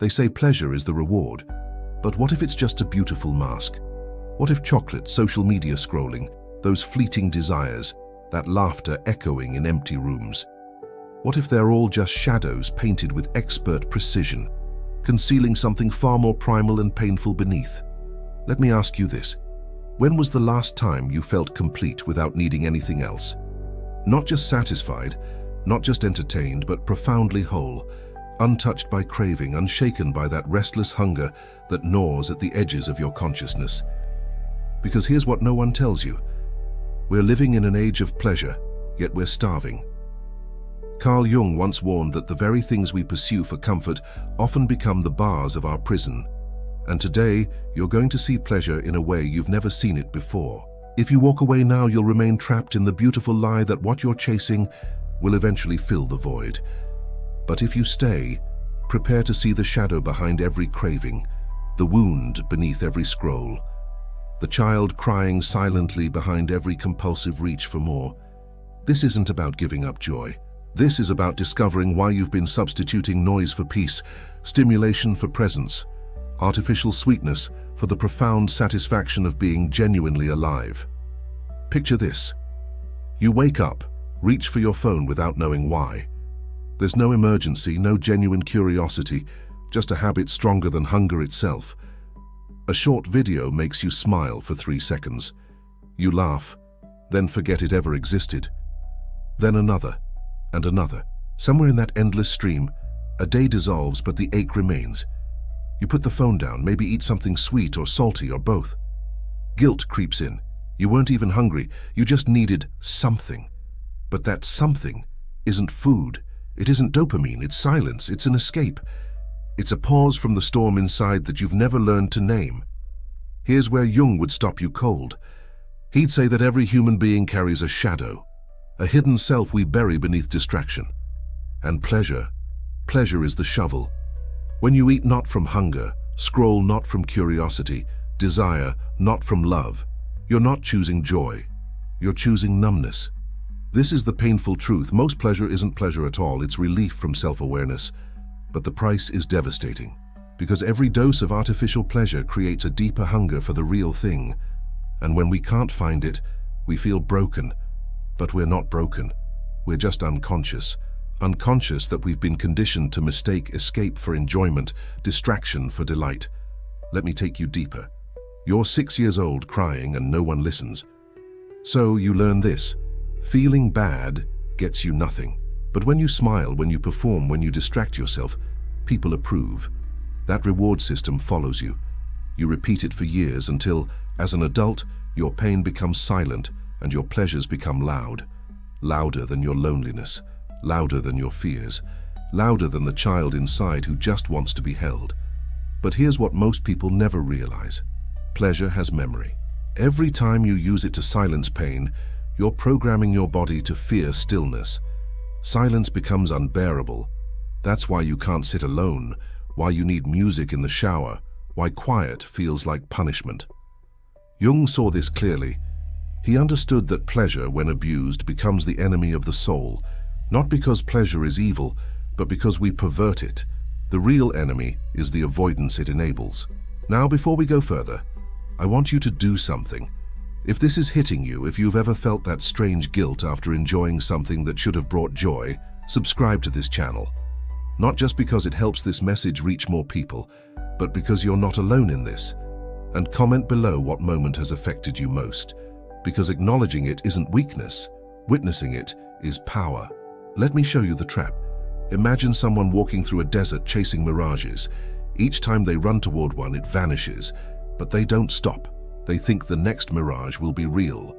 They say pleasure is the reward. But what if it's just a beautiful mask? What if chocolate, social media scrolling, those fleeting desires, that laughter echoing in empty rooms? What if they're all just shadows painted with expert precision, concealing something far more primal and painful beneath? Let me ask you this. When was the last time you felt complete without needing anything else? Not just satisfied, not just entertained, but profoundly whole, untouched by craving, unshaken by that restless hunger that gnaws at the edges of your consciousness. Because here's what no one tells you. We're living in an age of pleasure, yet we're starving. Carl Jung once warned that the very things we pursue for comfort often become the bars of our prison. And today, you're going to see pleasure in a way you've never seen it before. If you walk away now, you'll remain trapped in the beautiful lie that what you're chasing will eventually fill the void. But if you stay, prepare to see the shadow behind every craving, the wound beneath every scroll, the child crying silently behind every compulsive reach for more. This isn't about giving up joy. This is about discovering why you've been substituting noise for peace, stimulation for presence, artificial sweetness for the profound satisfaction of being genuinely alive. Picture this. You wake up, reach for your phone without knowing why. There's no emergency, no genuine curiosity, just a habit stronger than hunger itself. A short video makes you smile for 3 seconds. You laugh, then forget it ever existed. Then another, and another. Somewhere in that endless stream, a day dissolves but the ache remains. You put the phone down, maybe eat something sweet or salty or both. Guilt creeps in. You weren't even hungry, you just needed something. But that something isn't food. It isn't dopamine, it's silence, it's an escape. It's a pause from the storm inside that you've never learned to name. Here's where Jung would stop you cold. He'd say that every human being carries a shadow, a hidden self we bury beneath distraction. And pleasure is the shovel. When you eat not from hunger, scroll not from curiosity, desire not from love, you're not choosing joy, you're choosing numbness. This is the painful truth. Most pleasure isn't pleasure at all, it's relief from self-awareness. But the price is devastating, because every dose of artificial pleasure creates a deeper hunger for the real thing. And when we can't find it, we feel broken. But we're not broken. We're just unconscious. Unconscious that we've been conditioned to mistake escape for enjoyment, distraction for delight. Let me take you deeper. You're 6 years old crying and no one listens. So you learn this. Feeling bad gets you nothing. But when you smile, when you perform, when you distract yourself, people approve. That reward system follows you. You repeat it for years until, as an adult, your pain becomes silent and your pleasures become loud. Louder than your loneliness, louder than your fears, louder than the child inside who just wants to be held. But here's what most people never realize. Pleasure has memory. Every time you use it to silence pain, you're programming your body to fear stillness. Silence becomes unbearable. That's why you can't sit alone, why you need music in the shower, why quiet feels like punishment. Jung saw this clearly. He understood that pleasure, when abused, becomes the enemy of the soul, not because pleasure is evil, but because we pervert it. The real enemy is the avoidance it enables. Now, before we go further, I want you to do something. If this is hitting you, if you've ever felt that strange guilt after enjoying something that should have brought joy, subscribe to this channel. Not just because it helps this message reach more people, but because you're not alone in this. And comment below what moment has affected you most, because acknowledging it isn't weakness, witnessing it is power. Let me show you the trap. Imagine someone walking through a desert chasing mirages. Each time they run toward one, it vanishes, but they don't stop. They think the next mirage will be real.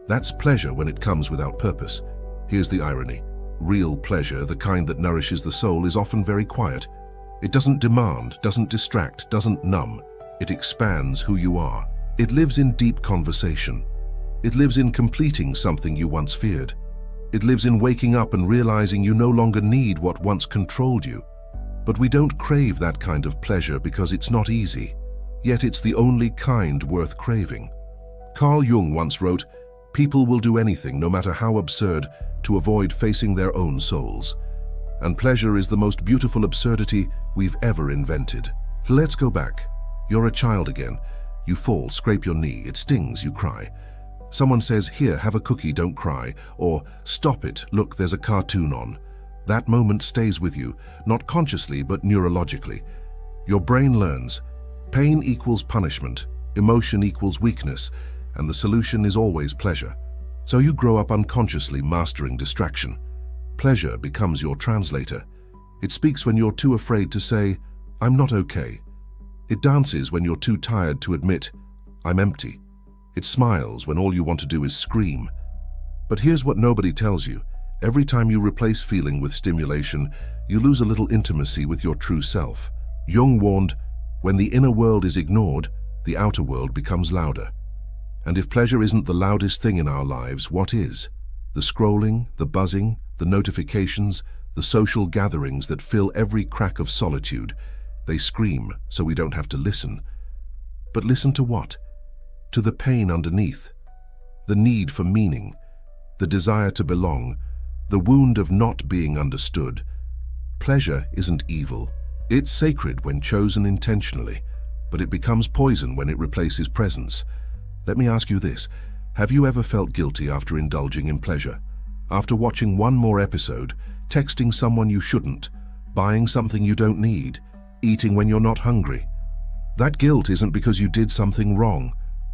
That's pleasure when it comes without purpose. Here's the irony. Real pleasure, the kind that nourishes the soul, is often very quiet. It doesn't demand, doesn't distract, doesn't numb. It expands who you are. It lives in deep conversation. It lives in completing something you once feared. It lives in waking up and realizing you no longer need what once controlled you. But we don't crave that kind of pleasure because it's not easy. Yet it's the only kind worth craving. Carl Jung once wrote, "People will do anything, no matter how absurd, to avoid facing their own souls." And pleasure is the most beautiful absurdity we've ever invented. Let's go back. You're a child again. You fall, scrape your knee, it stings, you cry. Someone says, "Here, have a cookie, don't cry," or "Stop it, look, there's a cartoon on." That moment stays with you, not consciously but neurologically. Your brain learns. Pain equals punishment, emotion equals weakness, and the solution is always pleasure. So you grow up unconsciously mastering distraction. Pleasure becomes your translator. It speaks when you're too afraid to say, "I'm not okay." It dances when you're too tired to admit, "I'm empty." It smiles when all you want to do is scream. But here's what nobody tells you. Every time you replace feeling with stimulation, you lose a little intimacy with your true self. Jung warned, when the inner world is ignored, the outer world becomes louder. And if pleasure isn't the loudest thing in our lives, what is? The scrolling, the buzzing, the notifications, the social gatherings that fill every crack of solitude. They scream so we don't have to listen. But listen to what? To the pain underneath, the need for meaning, the desire to belong, the wound of not being understood. Pleasure isn't evil. It's sacred when chosen intentionally, but it becomes poison when it replaces presence. Let me ask you this. Have you ever felt guilty after indulging in pleasure? After watching one more episode, texting someone you shouldn't, buying something you don't need, eating when you're not hungry? That guilt isn't because you did something wrong.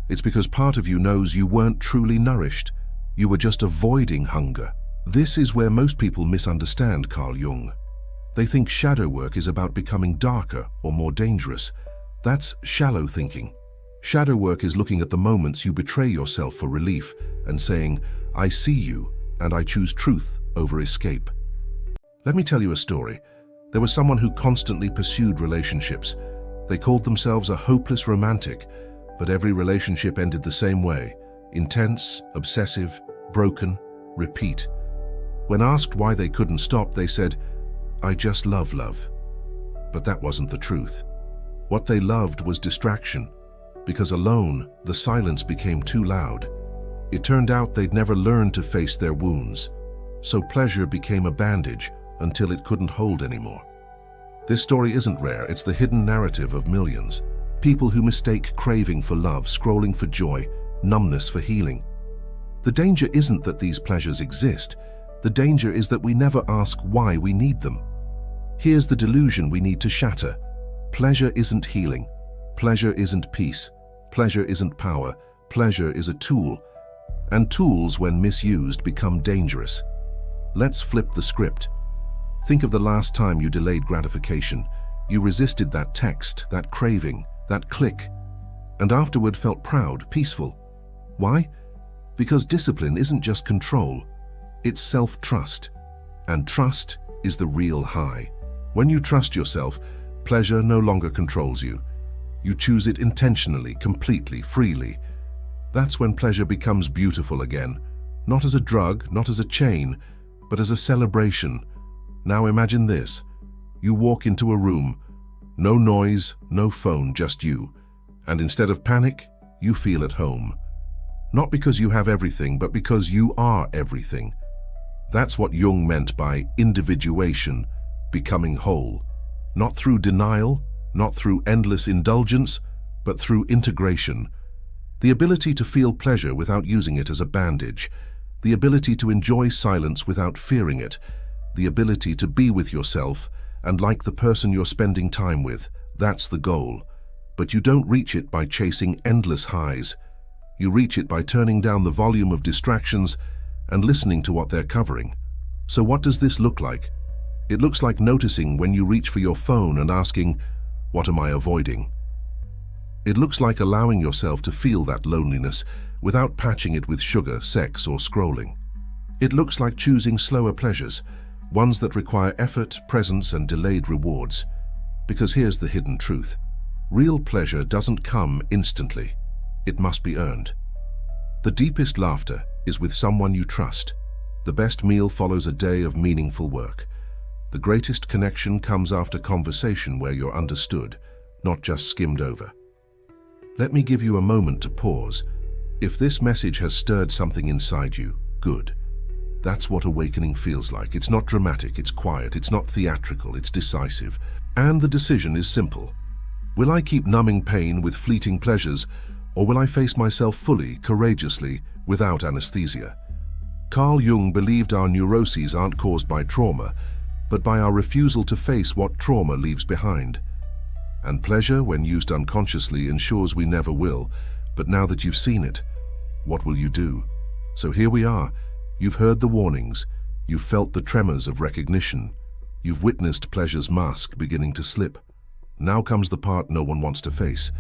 It's because part of you knows you weren't truly nourished. You were just avoiding hunger. This is where most people misunderstand Carl Jung. They think shadow work is about becoming darker or more dangerous. That's shallow thinking. Shadow work is looking at the moments you betray yourself for relief and saying, "I see you, and I choose truth over escape." Let me tell you a story. There was someone who constantly pursued relationships. They called themselves a hopeless romantic, but every relationship ended the same way: intense, obsessive, broken, repeat. When asked why they couldn't stop, they said, "I just love love." But that wasn't the truth. What they loved was distraction, because alone, the silence became too loud. It turned out they'd never learned to face their wounds, so pleasure became a bandage until it couldn't hold anymore. This story isn't rare, it's the hidden narrative of millions. People who mistake craving for love, scrolling for joy, numbness for healing. The danger isn't that these pleasures exist. The danger is that we never ask why we need them. Here's the delusion we need to shatter. Pleasure isn't healing. Pleasure isn't peace. Pleasure isn't power. Pleasure is a tool. And tools, when misused, become dangerous. Let's flip the script. Think of the last time you delayed gratification. You resisted that text, that craving, that click, and afterward felt proud, peaceful. Why? Because discipline isn't just control. It's self-trust. And trust is the real high. When you trust yourself, pleasure no longer controls you. You choose it intentionally, completely, freely. That's when pleasure becomes beautiful again. Not as a drug, not as a chain, but as a celebration. Now imagine this. You walk into a room. No noise, no phone, just you. And instead of panic, you feel at home. Not because you have everything, but because you are everything. That's what Jung meant by individuation, becoming whole. Not through denial, not through endless indulgence, but through integration. The ability to feel pleasure without using it as a bandage. The ability to enjoy silence without fearing it. The ability to be with yourself and like the person you're spending time with. That's the goal. But you don't reach it by chasing endless highs. You reach it by turning down the volume of distractions and listening to what they're covering. So what does this look like? It looks like noticing when you reach for your phone and asking, "What am I avoiding?" It looks like allowing yourself to feel that loneliness without patching it with sugar, sex, or scrolling. It looks like choosing slower pleasures, ones that require effort, presence, and delayed rewards. Because here's the hidden truth. Real pleasure doesn't come instantly. It must be earned. The deepest laughter is with someone you trust. The best meal follows a day of meaningful work. The greatest connection comes after conversation where you're understood, not just skimmed over. Let me give you a moment to pause. If this message has stirred something inside you, good. That's what awakening feels like. It's not dramatic, it's quiet, it's not theatrical, it's decisive. And the decision is simple. Will I keep numbing pain with fleeting pleasures, or will I face myself fully, courageously, without anesthesia? Carl Jung believed our neuroses aren't caused by trauma, but by our refusal to face what trauma leaves behind. And pleasure, when used unconsciously, ensures we never will. But now that you've seen it, what will you do? So here we are. You've heard the warnings. You've felt the tremors of recognition. You've witnessed pleasure's mask beginning to slip. Now comes the part no one wants to face.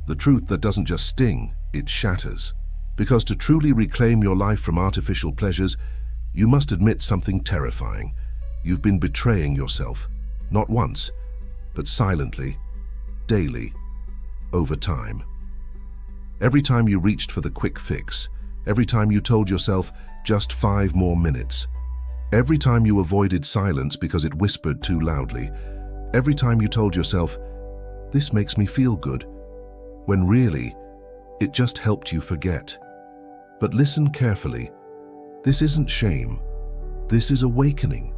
The truth that doesn't just sting, it shatters. Because to truly reclaim your life from artificial pleasures, you must admit something terrifying. You've been betraying yourself, not once, but silently, daily, over time. Every time you reached for the quick fix, every time you told yourself, just 5 more minutes, every time you avoided silence because it whispered too loudly, every time you told yourself, this makes me feel good, when really, it just helped you forget. But listen carefully. This isn't shame. This is awakening.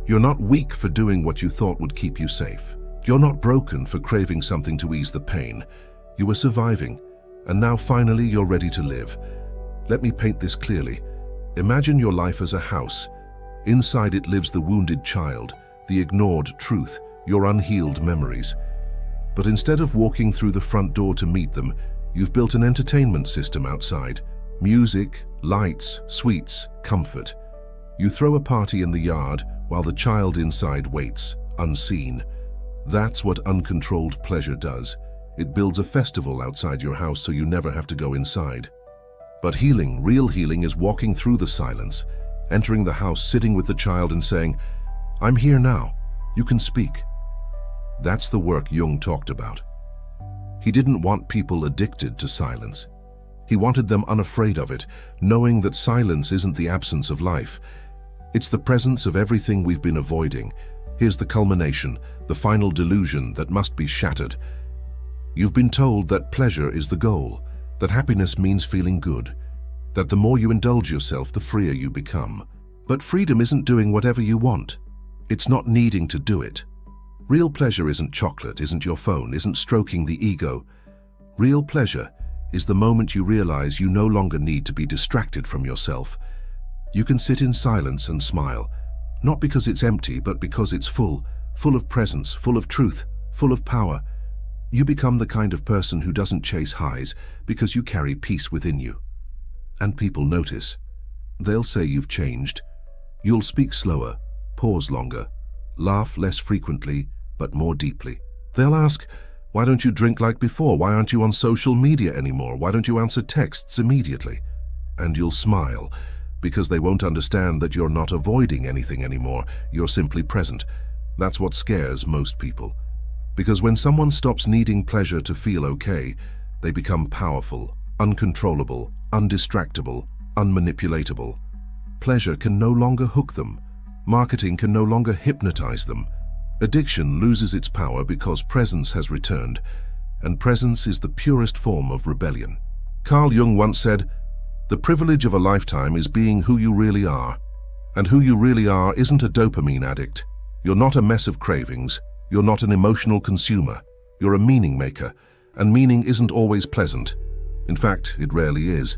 You're not weak for doing what you thought would keep you safe. You're not broken for craving something to ease the pain. You were surviving, and now finally you're ready to live. Let me paint this clearly. Imagine your life as a house. Inside it lives the wounded child, the ignored truth, your unhealed memories. But instead of walking through the front door to meet them, you've built an entertainment system outside. Music, lights, sweets, comfort. You throw a party in the yard while the child inside waits, unseen. That's what uncontrolled pleasure does. It builds a festival outside your house so you never have to go inside. But healing, real healing, is walking through the silence, entering the house, sitting with the child and saying, I'm here now. You can speak. That's the work Jung talked about. He didn't want people addicted to silence. He wanted them unafraid of it, knowing that silence isn't the absence of life. It's the presence of everything we've been avoiding. Here's the culmination, the final delusion that must be shattered. You've been told that pleasure is the goal, that happiness means feeling good, that the more you indulge yourself, the freer you become. But freedom isn't doing whatever you want. It's not needing to do it. Real pleasure isn't chocolate, isn't your phone, isn't stroking the ego. Real pleasure is the moment you realize you no longer need to be distracted from yourself. You can sit in silence and smile, not because it's empty, but because it's full of presence, full of truth, full of power. You become the kind of person who doesn't chase highs because you carry peace within you. And people notice. They'll say you've changed. You'll speak slower, pause longer, laugh less frequently, but more deeply. They'll ask, why don't you drink like before? Why aren't you on social media anymore? Why don't you answer texts immediately? And you'll smile, because they won't understand that you're not avoiding anything anymore. You're simply present. That's what scares most people. Because when someone stops needing pleasure to feel okay, they become powerful, uncontrollable, undistractable, unmanipulatable. Pleasure can no longer hook them. Marketing can no longer hypnotize them. Addiction loses its power because presence has returned, and presence is the purest form of rebellion. Carl Jung once said, the privilege of a lifetime is being who you really are. And who you really are isn't a dopamine addict. You're not a mess of cravings. You're not an emotional consumer. You're a meaning maker, and meaning isn't always pleasant. In fact, it rarely is.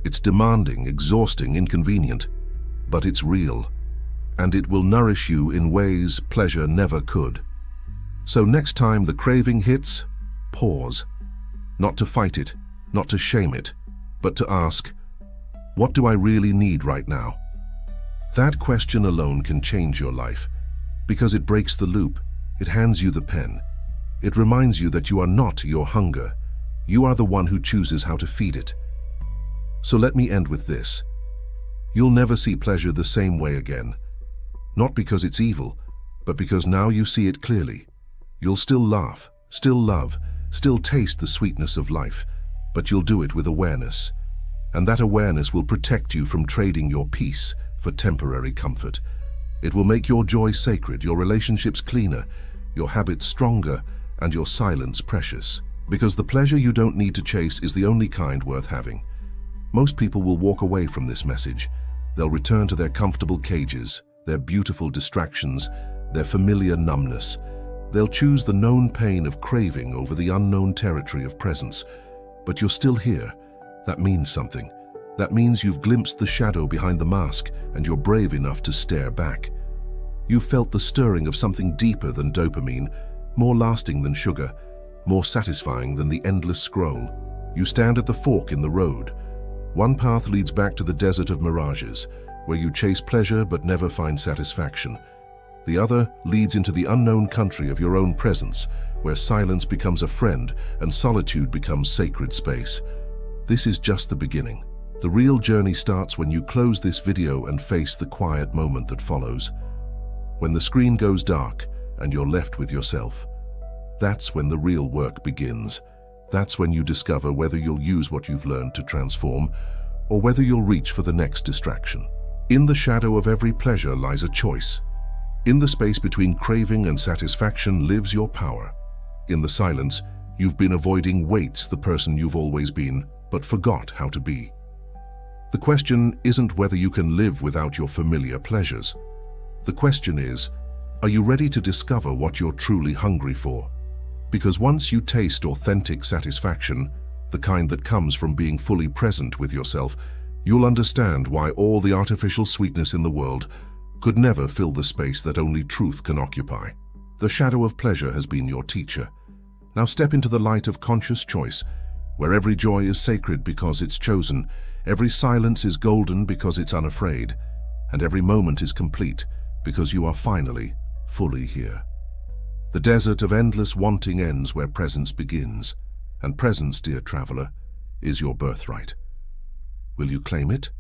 It's demanding, exhausting, inconvenient, but it's real. And it will nourish you in ways pleasure never could. So next time the craving hits, pause. Not to fight it, not to shame it, but to ask, what do I really need right now? That question alone can change your life, because it breaks the loop. It hands you the pen. It reminds you that you are not your hunger. You are the one who chooses how to feed it. So let me end with this. You'll never see pleasure the same way again. Not because it's evil, but because now you see it clearly. You'll still laugh, still love, still taste the sweetness of life, but you'll do it with awareness. And that awareness will protect you from trading your peace for temporary comfort. It will make your joy sacred, your relationships cleaner, your habits stronger, and your silence precious. Because the pleasure you don't need to chase is the only kind worth having. Most people will walk away from this message, They'll return to their comfortable cages, their beautiful distractions, their familiar numbness. They'll choose the known pain of craving over the unknown territory of presence. But you're still here. That means something. That means you've glimpsed the shadow behind the mask and you're brave enough to stare back. You've felt the stirring of something deeper than dopamine, more lasting than sugar, more satisfying than the endless scroll. You stand at the fork in the road. One path leads back to the desert of mirages, where you chase pleasure but never find satisfaction. The other leads into the unknown country of your own presence, where silence becomes a friend and solitude becomes sacred space. This is just the beginning. The real journey starts when you close this video and face the quiet moment that follows. When the screen goes dark and you're left with yourself. That's when the real work begins. That's when you discover whether you'll use what you've learned to transform or whether you'll reach for the next distraction. In the shadow of every pleasure lies a choice. In the space between craving and satisfaction lives your power. In the silence, you've been avoiding waits the person you've always been, but forgot how to be. The question isn't whether you can live without your familiar pleasures. The question is, are you ready to discover what you're truly hungry for? Because once you taste authentic satisfaction, the kind that comes from being fully present with yourself, you'll understand why all the artificial sweetness in the world could never fill the space that only truth can occupy. The shadow of pleasure has been your teacher. Now step into the light of conscious choice, where every joy is sacred because it's chosen, every silence is golden because it's unafraid, and every moment is complete because you are finally, fully here. The desert of endless wanting ends where presence begins, and presence, dear traveler, is your birthright. Will you claim it?